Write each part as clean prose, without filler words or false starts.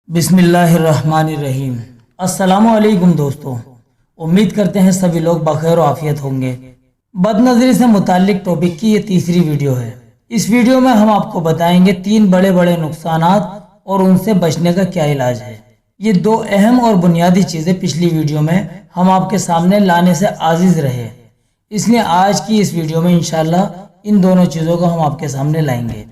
बिस्मिल्लाहिर्रहमानिर्रहीम। अस्सलामुअलैकुम दोस्तों, उम्मीद करते हैं सभी लोग बखैर आफियत होंगे। बदनज़री से मुताल्लिक टॉपिक की ये तीसरी वीडियो है। इस वीडियो में हम आपको बताएंगे 3 बड़े बड़े नुकसानात और उनसे बचने का क्या इलाज है। ये 2 अहम और बुनियादी चीज़ें पिछली वीडियो में हम आपके सामने लाने से आजिज़ रहे, इसलिए आज की इस वीडियो में इंशाल्लाह इन दोनों चीज़ों को हम आपके सामने लाएंगे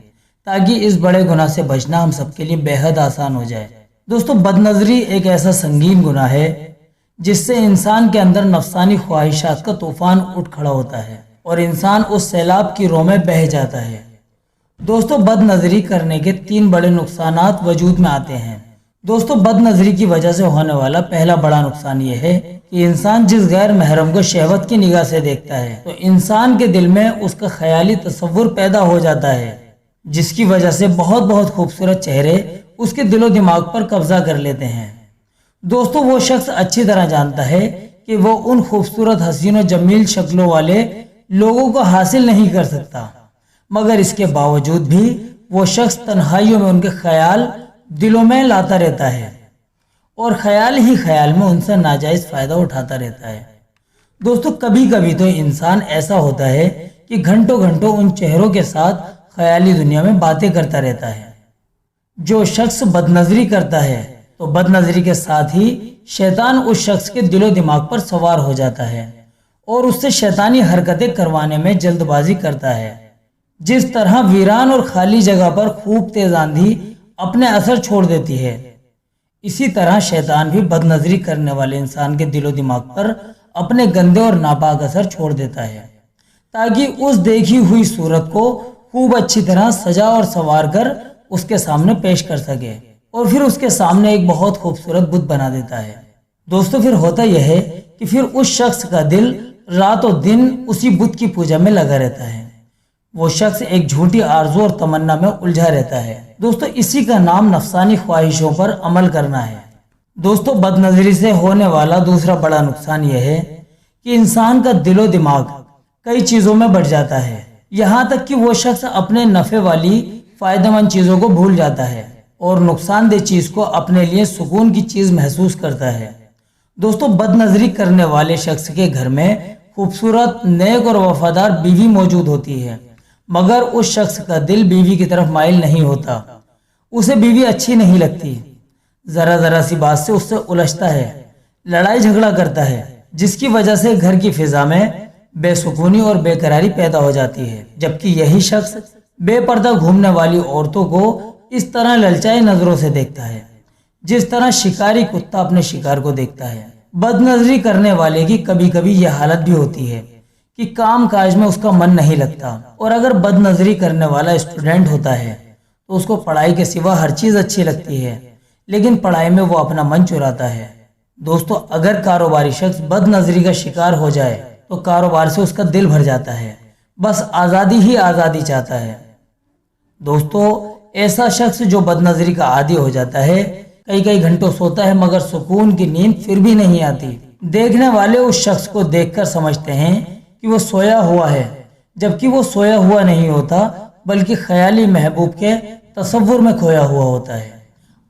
ताकि इस बड़े गुनाह से बचना हम सबके लिए बेहद आसान हो जाए। दोस्तों, बदनज़री एक ऐसा संगीन गुनाह है जिससे इंसान के अंदर नफसानी ख्वाहिशात का तूफान उठ खड़ा होता है और इंसान उस सैलाब की रो में बह जाता है। दोस्तों, बदनज़री करने के 3 बड़े नुकसानात वजूद में आते हैं। दोस्तों, बदनज़री की वजह से होने वाला पहला बड़ा नुकसान ये है कि इंसान जिस गैर महरम को शहवत की निगाह से देखता है तो इंसान के दिल में उसका ख्याली तसव्वुर पैदा हो जाता है, जिसकी वजह से बहुत बहुत खूबसूरत चेहरे उसके दिलो दिमाग पर कब्जा कर लेते हैं। दोस्तों, वो शख्स अच्छी तरह जानता है कि वो उन खूबसूरत हसीन और जमील शक्लों वाले लोगों को हासिल नहीं कर सकता, मगर इसके बावजूद भी वो शख्स तन्हाइयों में उनके ख्याल दिलों में लाता रहता है और ख्याल ही ख्याल में उनसे नाजायज फायदा उठाता रहता है। दोस्तों, कभी कभी तो इंसान ऐसा होता है कि घंटों घंटों उन चेहरों के साथ ख्याली दुनिया में बातें करता रहता है। जो शख्स बदनज़री करता है तो बदनज़री के साथ ही शैतान उस शख्स के दिलो दिमाग पर सवार हो जाता है और उससे शैतानी हरकतें करवाने में जल्दबाजी करता है। जिस तरह वीरान और खाली जगह पर खूब तेज आंधी अपने असर छोड़ देती है, इसी तरह शैतान भी बदनज़री करने वाले इंसान के दिलो दिमाग पर अपने गंदे और नापाक असर छोड़ देता है ताकि उस देखी हुई सूरत को खूब अच्छी तरह सजा और संवार कर उसके सामने पेश कर सके और फिर उसके सामने एक बहुत खूबसूरत बुत बना देता है। दोस्तों, फिर होता यह है कि फिर उस शख्स का दिल रातों दिन उसी बुत की पूजा में लगा रहता है। वो शख्स एक झूठी आरज़ू और तमन्ना में उलझा रहता है। दोस्तों, इसी का नाम नफसानी ख्वाहिशों पर अमल करना है। दोस्तों, बदनज़री से होने वाला दूसरा बड़ा नुकसान यह है कि इंसान का दिलो दिमाग कई चीज़ों में बढ़ जाता है, यहाँ तक कि वो शख्स अपने नफ़े वाली फायदेमंद चीज़ों को भूल जाता है और नुकसानदेह चीज़ को अपने लिए सुकून की चीज़ महसूस करता है। दोस्तों, बदनज़री करने वाले शख्स के घर में खूबसूरत, नेक और वफादार बीवी मौजूद होती है, मगर उस शख्स का दिल बीवी की तरफ माइल नहीं होता। उसे बीवी अच्छी नहीं लगती, ज़रा ज़रा सी बात से उससे उलझता है, लड़ाई झगड़ा करता है, जिसकी वजह से घर की फिजा में बेसुकूनी और बेकरारी पैदा हो जाती है। जबकि यही शख्स बेपर्दा घूमने वाली औरतों को इस तरह ललचाई नजरों से देखता है जिस तरह शिकारी कुत्ता अपने शिकार को देखता है। बदनज़री करने वाले की कभी कभी यह हालत भी होती है कि काम काज में उसका मन नहीं लगता, और अगर बदनज़री करने वाला स्टूडेंट होता है तो उसको पढ़ाई के सिवा हर चीज़ अच्छी लगती है, लेकिन पढ़ाई में वो अपना मन चुराता है। दोस्तों, अगर कारोबारी शख्स बदनज़री का शिकार हो जाए तो कारोबार से उसका दिल भर जाता है, बस आज़ादी ही आज़ादी चाहता है। दोस्तों, ऐसा शख्स जो बदनज़री का आदी हो जाता है कई कई घंटों सोता है, मगर सुकून की नींद फिर भी नहीं आती। देखने वाले उस शख्स को देखकर समझते हैं कि वो सोया हुआ है, जबकि वो सोया हुआ नहीं होता बल्कि ख्याली महबूब के तसव्वुर में खोया हुआ होता है।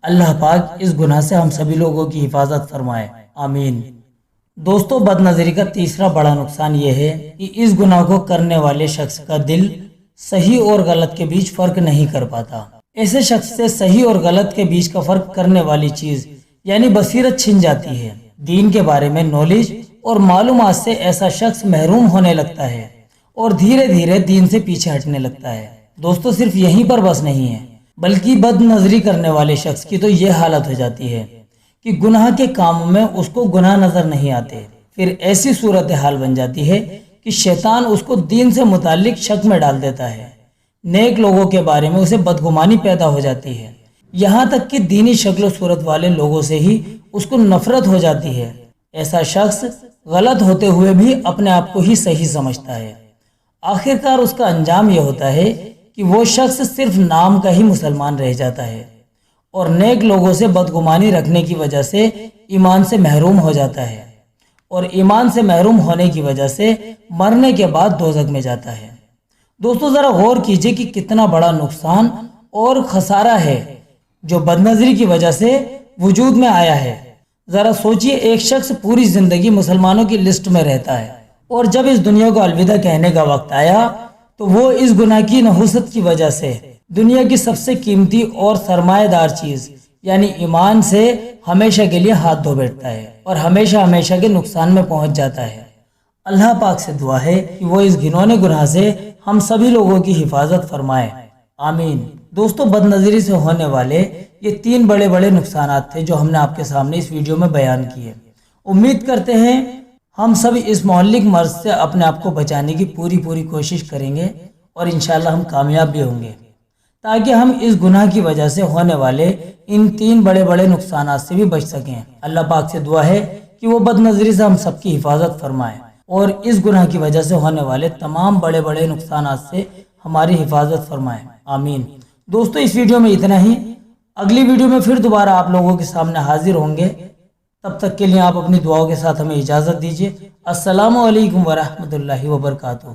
अल्लाह पाक इस गुनाह से हम सभी लोगों की हिफाजत फरमाए, आमीन। दोस्तों, बदनज़री का तीसरा बड़ा नुकसान यह है कि इस गुनाह को करने वाले शख्स का दिल सही और गलत के बीच फर्क नहीं कर पाता। ऐसे शख्स से सही और गलत के बीच का फर्क करने वाली चीज यानी बसीरत छिन जाती है। दीन के बारे में नॉलेज और मालूमात से ऐसा शख्स महरूम होने लगता है और धीरे धीरे दीन से पीछे हटने लगता है। दोस्तों, सिर्फ यहीं पर बस नहीं है, बल्कि बदनज़री करने वाले शख्स की तो यह हालत हो जाती है कि गुनाह के कामों में उसको गुनाह नजर नहीं आते। फिर ऐसी सूरत हाल बन जाती है कि शैतान उसको दीन से मुताल्लिक शक में डाल देता है। नेक लोगों के बारे में उसे बदगुमानी पैदा हो जाती है, यहाँ तक कि दीनी शक्ल सूरत वाले लोगों से ही उसको नफरत हो जाती है। ऐसा शख्स गलत होते हुए भी अपने आप को ही सही समझता है। आखिरकार उसका अंजाम यह होता है कि वो शख्स सिर्फ नाम का ही मुसलमान रह जाता है और नेक लोगों से बदगुमानी रखने की वजह से ईमान से महरूम हो जाता है, और ईमान से महरूम होने की वजह से मरने के बाद दोज़ख में जाता है। दोस्तों, ज़रा गौर कीजिए कि कितना बड़ा नुकसान और खसारा है جو بدنظری کی وجہ سے وجود میں آیا ہے۔ ذرا سوچئے، ایک شخص پوری زندگی مسلمانوں کی لسٹ میں رہتا ہے اور جب اس دنیا کو الوداع کہنے کا وقت آیا تو وہ اس گناہ کی نحوست کی وجہ سے دنیا کی سب سے قیمتی اور سرمایہ دار چیز یعنی ایمان سے ہمیشہ کے لیے ہاتھ دھو بیٹھتا ہے اور ہمیشہ ہمیشہ کے نقصان میں پہنچ جاتا ہے۔ اللہ پاک سے دعا ہے کہ وہ اس گھنونے گناہ سے ہم سبھی لوگوں کی حفاظت فرمائے، آمین۔ دوستو، بد نظری سے ہونے والے یہ 3 بڑے بڑے نقصانات تھے جو ہم نے آپ کے سامنے اس ویڈیو میں بیان کیے۔ امید کرتے ہیں ہم سب اس مہلک مرض سے اپنے آپ کو بچانے کی پوری کوشش کریں گے اور انشاءاللہ ہم کامیاب بھی ہوں گے، تاکہ ہم اس گناہ کی وجہ سے ہونے والے ان 3 بڑے بڑے نقصانات سے بھی بچ سکیں۔ اللہ پاک سے دعا ہے کہ وہ بد نظری سے ہم سب کی حفاظت فرمائے اور اس گناہ کی وجہ سے ہونے والے تمام بڑے بڑے نقصانات سے ہماری حفاظت فرمائے، آمین۔ دوستو، اس ویڈیو میں اتنا ہی۔ اگلی ویڈیو میں پھر دوبارہ آپ لوگوں کے سامنے حاضر ہوں گے۔ تب تک کے لیے آپ اپنی دعاؤں کے ساتھ ہمیں اجازت دیجیے۔ السلام علیکم ورحمۃ اللہ وبرکاتہ۔